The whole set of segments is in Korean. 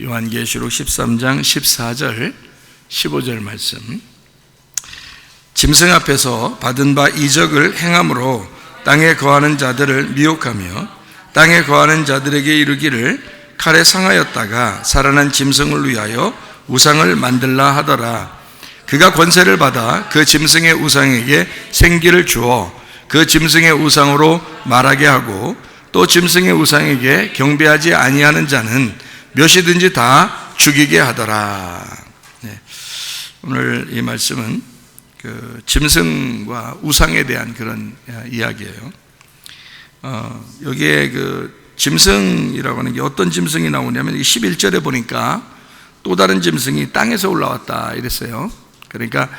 요한계시록 13장 14절 15절 말씀. 짐승 앞에서 받은 바 이적을 행함으로 땅에 거하는 자들을 미혹하며 땅에 거하는 자들에게 이르기를 칼에 상하였다가 살아난 짐승을 위하여 우상을 만들라 하더라. 그가 권세를 받아 그 짐승의 우상에게 생기를 주어 그 짐승의 우상으로 말하게 하고 또 짐승의 우상에게 경배하지 아니하는 자는 몇이든지 다 죽이게 하더라. 네. 오늘 이 말씀은 그 짐승과 우상에 대한 그런 이야기예요. 여기에 그 짐승이라고 하는 게 어떤 짐승이 나오냐면 11절에 보니까 또 다른 짐승이 땅에서 올라왔다 이랬어요. 그러니까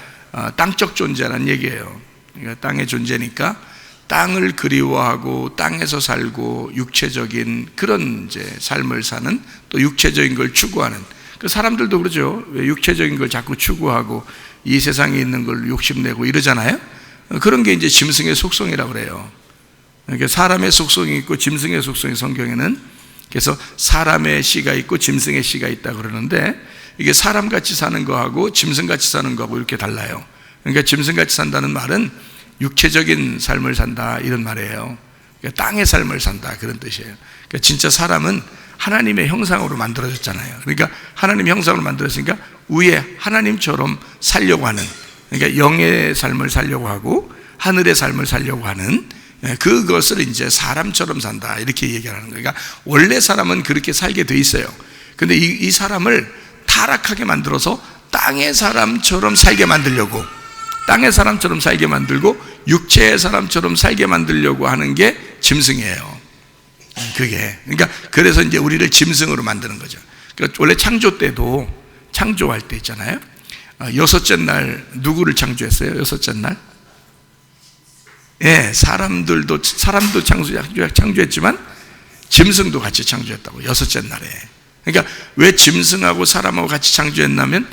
땅적 존재라는 얘기예요. 그러니까 땅의 존재니까 땅을 그리워하고 땅에서 살고 육체적인 그런 이제 삶을 사는, 또 육체적인 걸 추구하는, 그 사람들도 그러죠. 왜 육체적인 걸 자꾸 추구하고 이 세상에 있는 걸 욕심내고 이러잖아요. 그런 게 이제 짐승의 속성이라고 그래요. 그러니까 사람의 속성이 있고 짐승의 속성이 성경에는, 그래서 사람의 씨가 있고 짐승의 씨가 있다 그러는데, 이게 사람같이 사는 거하고 짐승같이 사는 거하고 이렇게 달라요. 그러니까 짐승같이 산다는 말은 육체적인 삶을 산다 이런 말이에요. 그러니까 땅의 삶을 산다 그런 뜻이에요. 그러니까 진짜 사람은 하나님의 형상으로 만들어졌잖아요. 그러니까 하나님의 형상으로 만들어졌으니까 위에 하나님처럼 살려고 하는, 그러니까 영의 삶을 살려고 하고 하늘의 삶을 살려고 하는, 그것을 이제 사람처럼 산다 이렇게 얘기하는 거예요. 그러니까 원래 사람은 그렇게 살게 돼 있어요. 근데 이 사람을 타락하게 만들어서 땅의 사람처럼 살게 만들려고, 땅의 사람처럼 살게 만들고 육체의 사람처럼 살게 만들려고 하는 게 짐승이에요. 그게, 그러니까 그래서 이제 우리를 짐승으로 만드는 거죠. 그러니까 원래 창조 때도, 창조할 때 있잖아요, 여섯째 날 누구를 창조했어요? 여섯째 날? 예, 사람도 창조했지만 짐승도 같이 창조했다고, 여섯째 날에. 그러니까 왜 짐승하고 사람하고 같이 창조했냐면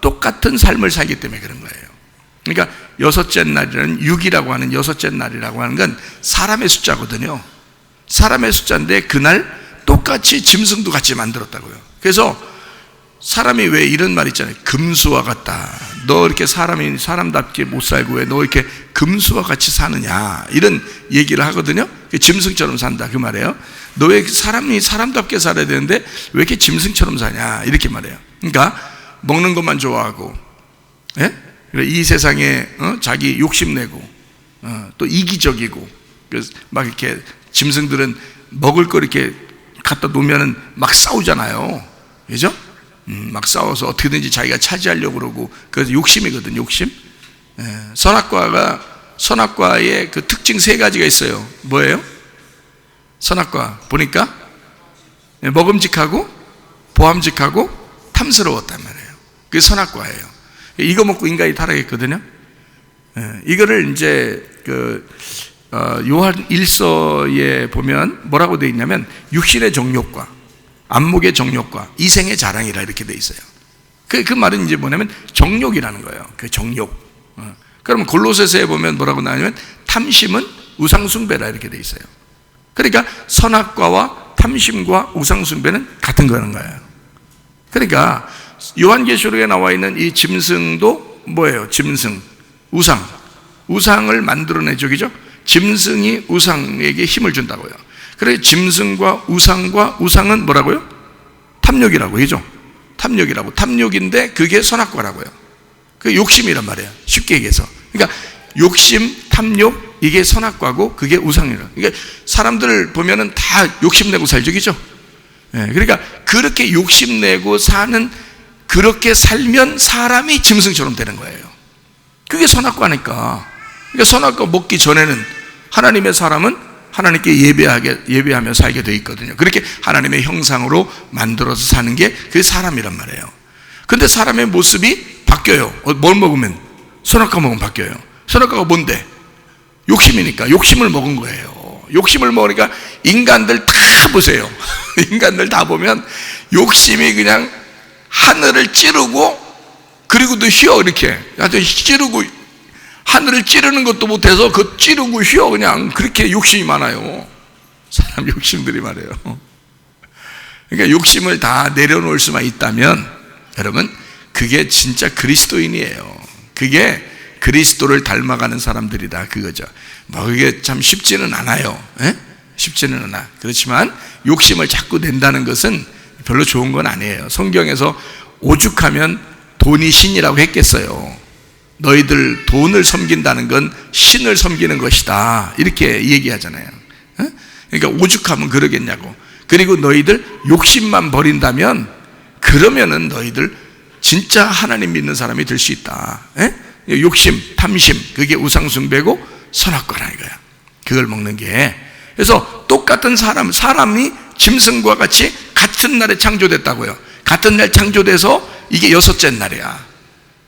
똑같은 삶을 살기 때문에 그런 거예요. 그러니까 여섯째 날이라는 6이라고 하는, 여섯째 날이라고 하는 건 사람의 숫자거든요. 사람의 숫자인데 그날 똑같이 짐승도 같이 만들었다고요. 그래서 사람이 왜 이런 말 있잖아요. 금수와 같다. 너 이렇게 사람답게 못 살고 왜 너 이렇게 금수와 같이 사느냐, 이런 얘기를 하거든요. 짐승처럼 산다 그 말이에요. 너 왜 사람답게 살아야 되는데 왜 이렇게 짐승처럼 사냐 이렇게 말해요. 그러니까 먹는 것만 좋아하고, 예? 이 세상에 자기 욕심내고, 또 이기적이고, 그래서 막 이렇게 짐승들은 먹을 거 이렇게 갖다 놓으면은 막 싸우잖아요. 그죠? 막 싸워서 어떻게든지 자기가 차지하려고 그러고, 그래서 욕심이거든, 욕심. 선악과의 그 특징 3가지가 있어요. 뭐예요? 선악과 보니까 먹음직하고 보암직하고 탐스러웠단 말이에요. 그게 선악과예요. 이거 먹고 인간이 타락했거든요. 이거를 이제 요한 1서에 보면 뭐라고 되어 있냐면 육신의 정욕과 안목의 정욕과 이생의 자랑이라 이렇게 되어 있어요. 그 말은 이제 뭐냐면 정욕이라는 거예요. 그 정욕. 그러면 골로새서에 보면 뭐라고 나오냐면 탐심은 우상숭배라 이렇게 되어 있어요. 그러니까 선악과와 탐심과 우상숭배는 같은 거라는 거예요. 그러니까 요한계시록에 나와 있는 이 짐승도 뭐예요? 짐승, 우상을 만들어내죠, 그죠? 짐승이 우상에게 힘을 준다고요. 그래서 짐승과 우상은 뭐라고요? 탐욕이라고, 그죠? 탐욕인데 그게 선악과라고요. 그 욕심이란 말이에요, 쉽게 얘기해서. 그러니까 욕심, 탐욕, 이게 선악과고 그게 우상이라. 그러니까 사람들 보면은 다 욕심내고 살죠, 그죠? 그러니까 그렇게 욕심내고 사는, 그렇게 살면 사람이 짐승처럼 되는 거예요. 그게 선악과니까. 그러니까 선악과 먹기 전에는 하나님의 사람은 하나님께 예배하며 살게 돼 있거든요. 그렇게 하나님의 형상으로 만들어서 사는 게 그게 사람이란 말이에요. 근데 사람의 모습이 바뀌어요. 뭘 먹으면? 선악과 먹으면 바뀌어요. 선악과가 뭔데? 욕심이니까. 욕심을 먹은 거예요. 욕심을 먹으니까 인간들 다 보세요. 인간들 다 보면 욕심이 그냥 하늘을 찌르고, 그리고도 휘어, 이렇게. 하여튼 찌르고, 하늘을 찌르는 것도 못해서 그 찌르고 휘어, 그냥. 그렇게 욕심이 많아요. 사람 욕심들이 말이에요. 그러니까 욕심을 다 내려놓을 수만 있다면 여러분 그게 진짜 그리스도인이에요. 그게 그리스도를 닮아가는 사람들이다 그거죠. 뭐 그게 참 쉽지는 않아요. 에? 쉽지는 않아. 그렇지만 욕심을 자꾸 낸다는 것은 별로 좋은 건 아니에요. 성경에서 오죽하면 돈이 신이라고 했겠어요. 너희들 돈을 섬긴다는 건 신을 섬기는 것이다 이렇게 얘기하잖아요. 에? 그러니까 오죽하면 그러겠냐고. 그리고 너희들 욕심만 버린다면 그러면은 너희들 진짜 하나님 믿는 사람이 될 수 있다. 에? 욕심, 탐심 그게 우상숭배고 선악과라 이거야. 그걸 먹는 게. 그래서 똑같은 사람이 짐승과 같이 같은 날에 창조됐다고요. 같은 날 창조돼서 이게 여섯째 날이야.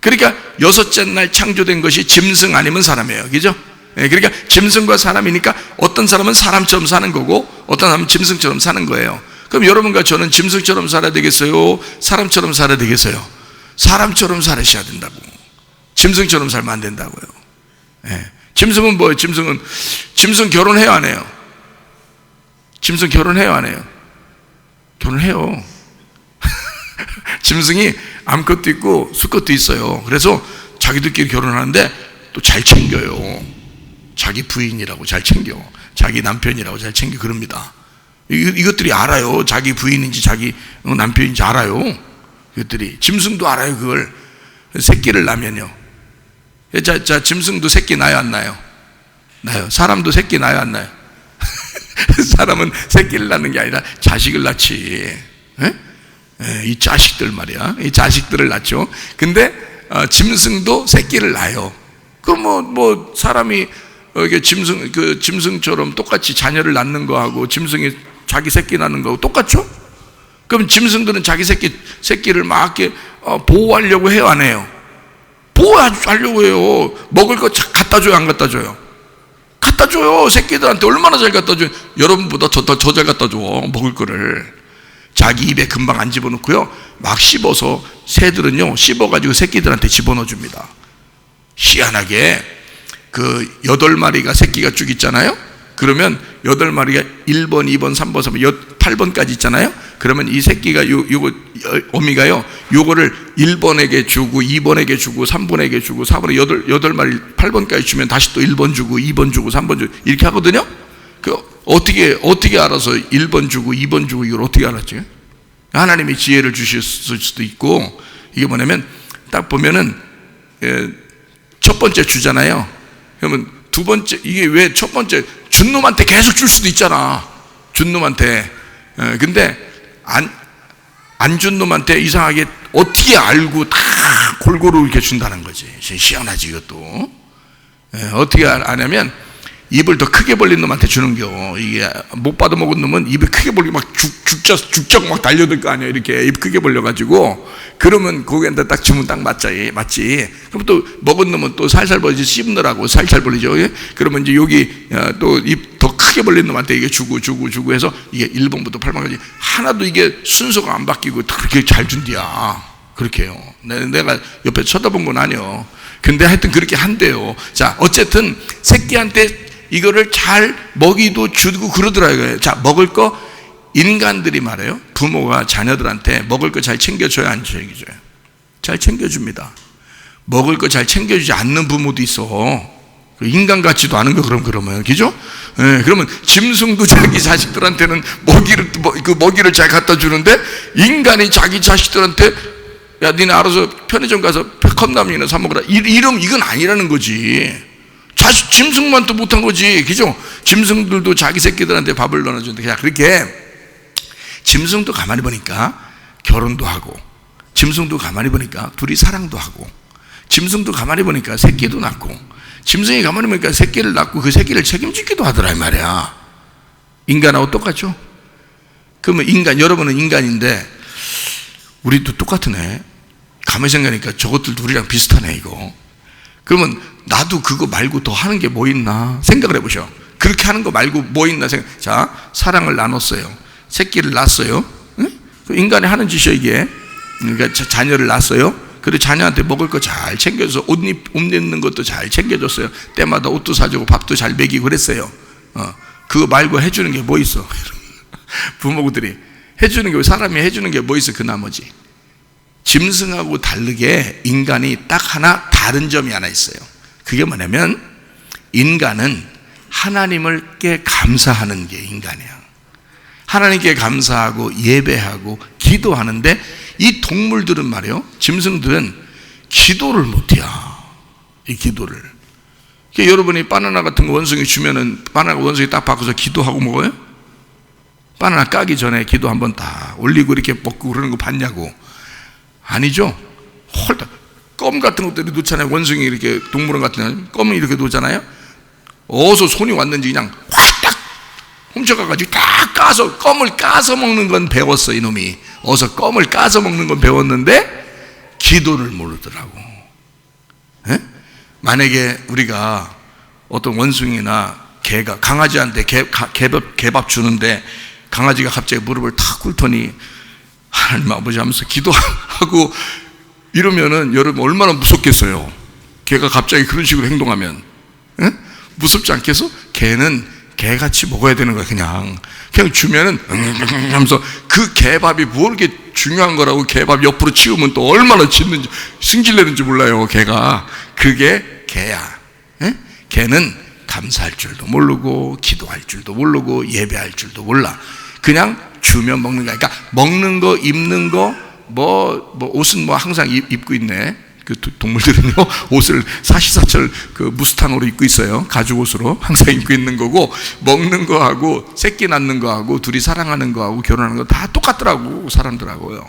그러니까 여섯째 날 창조된 것이 짐승 아니면 사람이에요. 그죠? 그러니까 짐승과 사람이니까 어떤 사람은 사람처럼 사는 거고 어떤 사람은 짐승처럼 사는 거예요. 그럼 여러분과 저는 짐승처럼 살아야 되겠어요? 사람처럼 살아야 되겠어요? 사람처럼 살아야 된다고. 짐승처럼 살면 안 된다고요. 짐승은 뭐예요? 짐승 결혼해요 안 해요? 짐승 결혼해요 안 해요? 결혼해요. 짐승이 암컷도 있고 수컷도 있어요. 그래서 자기들끼리 결혼하는데 또 잘 챙겨요. 자기 부인이라고 잘 챙겨. 자기 남편이라고 잘 챙겨. 그럽니다. 이것들이 알아요. 자기 부인인지 자기 남편인지 알아요. 이것들이. 짐승도 알아요. 그걸. 새끼를 낳으면요. 자, 짐승도 새끼 낳아요 안 낳아요? 낳아요. 사람도 새끼 낳아요 안 낳아요? 사람은 새끼를 낳는 게 아니라 자식을 낳지. 이 자식들 말이야. 이 자식들을 낳죠. 근데 짐승도 새끼를 낳아요. 그럼 뭐 사람이 이게 짐승처럼 똑같이 자녀를 낳는 거하고 짐승이 자기 새끼 낳는 거하고 똑같죠? 그럼 짐승들은 자기 새끼를 막 이렇게 보호하려고 해요 안 해요? 보호하려고 해요. 먹을 거 갖다 줘요 안 갖다 줘요? 갖다 줘요. 새끼들한테 얼마나 잘 갖다 줘요. 여러분보다 더 잘 갖다 줘. 먹을 거를 자기 입에 금방 안 집어넣고요 막 씹어서 새들은요 씹어가지고 새끼들한테 집어넣어 줍니다. 희한하게 그 8마리가 새끼가 쭉 있잖아요. 그러면 8마리가 1번, 2번, 3번, 4번, 8번까지 있잖아요. 그러면 이 새끼가 요거 어미가요 요거를 1번에게 주고 2번에게 주고 3번에게 주고 4번에 8마리 8번까지 주면 다시 또 1번 주고 2번 주고 3번 주고 이렇게 하거든요. 어떻게 알아서 1번 주고 2번 주고 이걸 어떻게 알았지? 하나님이 지혜를 주실 수도 있고 이게 뭐냐면 딱 보면은 첫 번째 주잖아요. 그러면 두 번째 이게 왜 첫 번째 준 놈한테 계속 줄 수도 있잖아. 준 놈한테. 근데 안 준 놈한테 이상하게 어떻게 알고 다 골고루 이렇게 준다는 거지. 희한하지 이것도. 어떻게 아냐면 입을 더 크게 벌린 놈한테 주는겨. 이게 못 받아 먹은 놈은 입을 크게 벌리고 막 죽적 막 달려들 거 아니야. 이렇게 입 크게 벌려가지고 그러면 거기한테 딱 주면 딱 맞지. 그럼 또 먹은 놈은 또 살살 벌리지 씹느라고 살살 벌리죠. 그러면 이제 여기 또 입 더 크게 벌린 놈한테 이게 주고 해서 이게 1번부터 8번까지 하나도 이게 순서가 안 바뀌고 그렇게 잘 준디야. 그렇게 해요. 내가 옆에 쳐다본 건 아니요. 근데 하여튼 그렇게 한대요. 자, 어쨌든 새끼한테 이거를 잘 먹이도 주고 그러더라고요. 자, 먹을 거 인간들이 말해요. 부모가 자녀들한테 먹을 거 잘 챙겨줘야 안 챙겨줘요? 잘 챙겨줍니다. 먹을 거 잘 챙겨주지 않는 부모도 있어. 인간 같지도 않은 거 그러면 그죠? 그러면 짐승도 자기 자식들한테는 먹이를 잘 갖다 주는데 인간이 자기 자식들한테 야 니네 알아서 편의점 가서 컵라면이나 사 먹으라 이건 아니라는 거지. 짐승만 또 못한 거지. 그죠? 짐승들도 자기 새끼들한테 밥을 넣어주는데 그냥 그렇게 짐승도 가만히 보니까 결혼도 하고 짐승도 가만히 보니까 둘이 사랑도 하고 짐승도 가만히 보니까 새끼도 낳고 짐승이 가만히 보니까 새끼를 낳고 그 새끼를 책임지기도 하더라 이 말이야. 인간하고 똑같죠? 그러면 여러분은 인간인데 우리도 똑같으네. 가만히 생각하니까 저것들도 우리랑 비슷하네 이거. 그러면 나도 그거 말고 더 하는 게 뭐 있나 생각을 해보셔. 그렇게 하는 거 말고 뭐 있나 생각. 자, 사랑을 나눴어요. 새끼를 낳았어요. 응? 인간이 하는 짓이야 이게. 그러니까 자녀를 낳았어요. 그리고 자녀한테 먹을 거 잘 챙겨줘서 옷 입는 것도 잘 챙겨줬어요. 때마다 옷도 사주고 밥도 잘 먹이고 그랬어요. 그거 말고 해주는 게 뭐 있어? 부모들이. 해주는 게, 사람이 해주는 게 뭐 있어? 그 나머지. 짐승하고 다르게 인간이 딱 하나 다른 점이 하나 있어요. 그게 뭐냐면, 인간은 하나님께 감사하는 게 인간이야. 하나님께 감사하고 예배하고 기도하는데, 이 동물들은 말이요, 짐승들은 기도를 못해요. 이 기도를. 그러니까 여러분이 바나나 같은 거 원숭이 주면은 바나나 원숭이 딱 바꿔서 기도하고 먹어요? 바나나 까기 전에 기도 한번 다 올리고 이렇게 먹고 그러는 거 봤냐고. 아니죠. 홀딱 껌 같은 것들이 놓잖아요. 원숭이 이렇게 동물원 같은 껌을 이렇게 놓잖아요. 어디서 손이 왔는지 그냥 확딱 훔쳐가가지고 딱 까서, 껌을 까서 먹는 건 배웠어. 이놈이 어서 껌을 까서 먹는 건 배웠는데 기도를 모르더라고. 에? 만약에 우리가 어떤 원숭이나 개가 강아지한테 개밥 주는데 강아지가 갑자기 무릎을 탁 꿇더니 하나님 아버지 하면서 기도하고 이러면은 여러분 얼마나 무섭겠어요. 개가 갑자기 그런 식으로 행동하면. 에? 무섭지 않겠어? 개는 개같이 먹어야 되는 거야. 그냥 주면은 하면서, 그 개밥이 뭐 이렇게 중요한 거라고 개밥 옆으로 치우면 또 얼마나 짖는지 승질내는지 몰라요. 개가. 그게 개야. 에? 개는 감사할 줄도 모르고 기도할 줄도 모르고 예배할 줄도 몰라. 그냥 주면 먹는 거야. 그러니까 먹는 거, 입는 거, 뭐 옷은 뭐 항상 입고 있네. 그 동물들은요, 옷을 사시사철 그 무스탕으로 입고 있어요. 가죽 옷으로 항상 입고 있는 거고, 먹는 거하고 새끼 낳는 거하고 둘이 사랑하는 거하고 결혼하는 거 다 똑같더라고, 사람들하고요.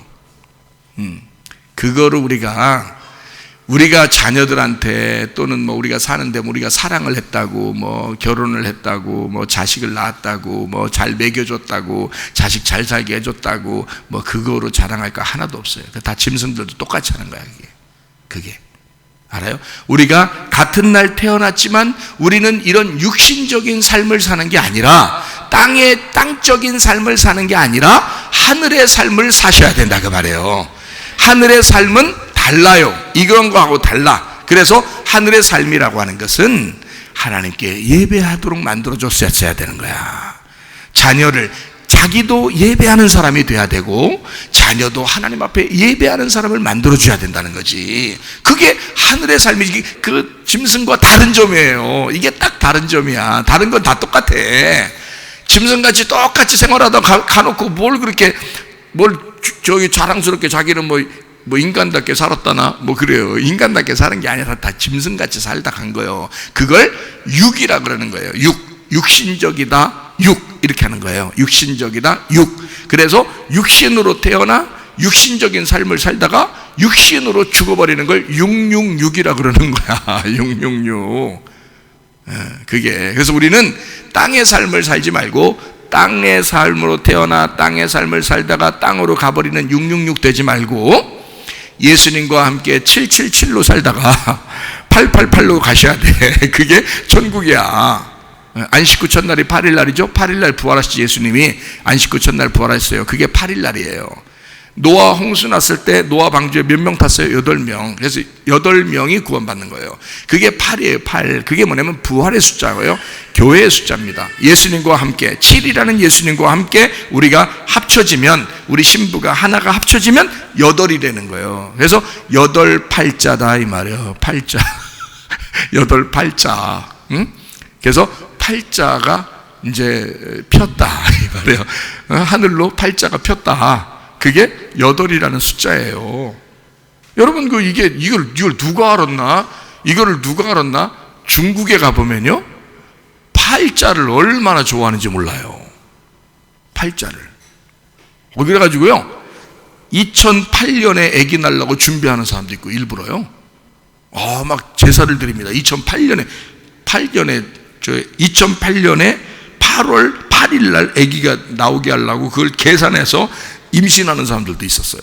그거를 우리가 자녀들한테, 또는 뭐 우리가 사는데 뭐 우리가 사랑을 했다고, 뭐 결혼을 했다고, 뭐 자식을 낳았다고, 뭐 잘 먹여줬다고, 자식 잘 살게 해줬다고, 뭐 그거로 자랑할 거 하나도 없어요. 다 짐승들도 똑같이 하는 거야. 그게 알아요? 우리가 같은 날 태어났지만 우리는 이런 육신적인 삶을 사는 게 아니라, 땅적인 삶을 사는 게 아니라 하늘의 삶을 사셔야 된다 그 말이에요. 하늘의 삶은 달라요. 이런 거하고 달라. 그래서 하늘의 삶이라고 하는 것은 하나님께 예배하도록 만들어줬어야 되는 거야. 자기도 예배하는 사람이 돼야 되고, 자녀도 하나님 앞에 예배하는 사람을 만들어줘야 된다는 거지. 그게 하늘의 삶이지. 그 짐승과 다른 점이에요. 이게 딱 다른 점이야. 다른 건 다 똑같아. 짐승같이 똑같이 생활하다가 가놓고 저기 자랑스럽게 자기는 뭐 인간답게 살았다나 뭐 그래요. 인간답게 사는 게 아니라 다 짐승같이 살다 간 거예요. 그걸 육이라 그러는 거예요. 육신적이다. 이렇게 하는 거예요. 육신적이다. 그래서 육신으로 태어나 육신적인 삶을 살다가 육신으로 죽어버리는 걸 666이라 그러는 거야. 666. 그게. 그래서 우리는 땅의 삶을 살지 말고, 땅의 삶으로 태어나 땅의 삶을 살다가 땅으로 가버리는 666 되지 말고, 예수님과 함께 777로 살다가 888로 가셔야 돼. 그게 천국이야. 안식구 첫날이 8일날이죠. 8일날 부활하신 예수님이 안식구 첫날 부활하셨어요. 그게 8일날이에요. 노아 홍수 났을 때 노아 방주에 몇 명 탔어요? 8명. 그래서 8명이 구원받는 거예요. 그게 8이에요. 8. 그게 뭐냐면 부활의 숫자고요. 교회의 숫자입니다. 예수님과 함께, 7이라는 예수님과 함께 우리가 합쳐지면, 우리 신부가 하나가 합쳐지면 8이 되는 거예요. 그래서 8팔자다 이 말이에요. 팔자. 8팔자. 응? 그래서 팔자가 이제 폈다 이 말이에요. 하늘로 팔자가 폈다. 그게 8이라는 숫자예요. 여러분, 이걸 누가 알았나? 이거를 누가 알았나? 중국에 가보면요, 팔자를 얼마나 좋아하는지 몰라요. 팔자를. 그래가지고요, 2008년에 아기 낳으려고 준비하는 사람도 있고, 일부러요. 막 제사를 드립니다. 2008년에 8월 8일 날 아기가 나오게 하려고 그걸 계산해서 임신하는 사람들도 있었어요.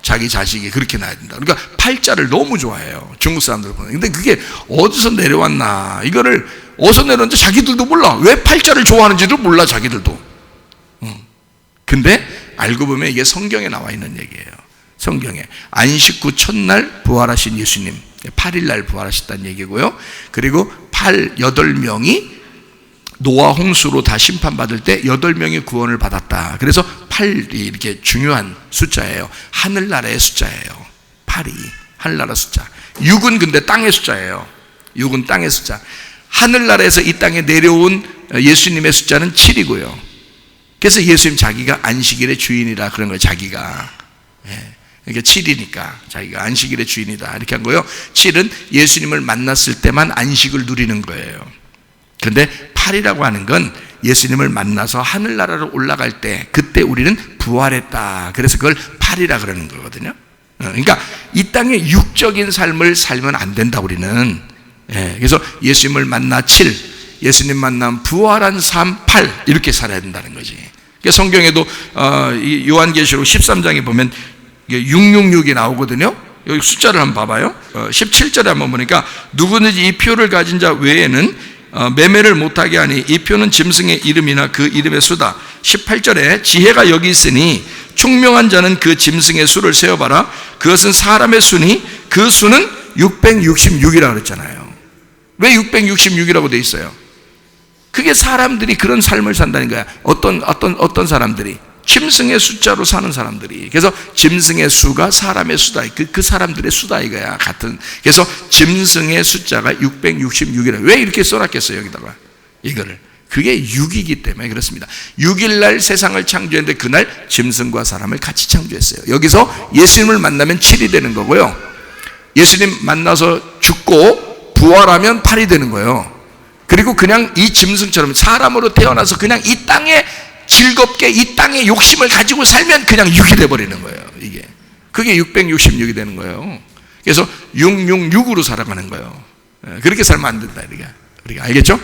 자기 자식이 그렇게 나야 된다. 그러니까 팔자를 너무 좋아해요, 중국 사람들 보면. 근데 그게 어디서 내려왔나, 이거를 어디서 내려왔는지 자기들도 몰라. 왜 팔자를 좋아하는지도 몰라, 자기들도. 근데 알고 보면 이게 성경에 나와 있는 얘기예요. 성경에 안식구 첫날 부활하신 예수님, 8일날 부활하셨다는 얘기고요. 그리고 8명이 노아 홍수로 다 심판받을 때 8명이 구원을 받았다. 그래서 8이 이렇게 중요한 숫자예요. 하늘나라의 숫자예요. 8이 하늘나라 숫자. 6은 근데 땅의 숫자예요. 6은 땅의 숫자. 하늘나라에서 이 땅에 내려온 예수님의 숫자는 7이고요. 그래서 예수님 자기가 안식일의 주인이라 그런 거예요. 자기가. 그러니까 7이니까 자기가 안식일의 주인이다 이렇게 한 거예요. 7은 예수님을 만났을 때만 안식을 누리는 거예요. 그런데 8이라고 하는 건 예수님을 만나서 하늘나라로 올라갈 때 그때 우리는 부활했다. 그래서 그걸 8이라 그러는 거거든요. 그러니까 이 땅의 육적인 삶을 살면 안 된다 우리는. 그래서 예수님을 만나 7, 예수님 만남 부활한 삶 8 이렇게 살아야 된다는 거지. 그러니까 성경에도 요한계시록 13장에 보면 666이 나오거든요. 여기 숫자를 한번 봐봐요. 17절에 한번 보니까 누구든지 이 표를 가진 자 외에는 매매를 못하게 하니 이 표는 짐승의 이름이나 그 이름의 수다. 18절에 지혜가 여기 있으니 총명한 자는 그 짐승의 수를 세어봐라. 그것은 사람의 수니 그 수는 666이라고 그랬잖아요. 왜 666이라고 돼 있어요? 그게 사람들이 그런 삶을 산다는 거야. 어떤 사람들이? 짐승의 숫자로 사는 사람들이. 그래서 짐승의 수가 사람의 수다. 그 사람들의 수다 이거야. 같은. 그래서 짐승의 숫자가 666이라. 왜 이렇게 써놨겠어요 여기다가 이거를? 그게 6이기 때문에 그렇습니다. 6일날 세상을 창조했는데 그날 짐승과 사람을 같이 창조했어요. 여기서 예수님을 만나면 7이 되는 거고요. 예수님 만나서 죽고 부활하면 8이 되는 거예요. 그리고 그냥 이 짐승처럼 사람으로 태어나서 그냥 이 땅에 즐겁게 이 땅의 욕심을 가지고 살면 그냥 6이 돼버리는 거예요. 이게 그게 666이 되는 거예요. 그래서 666으로 살아가는 거예요. 그렇게 살면 안 된다 우리가 알겠죠?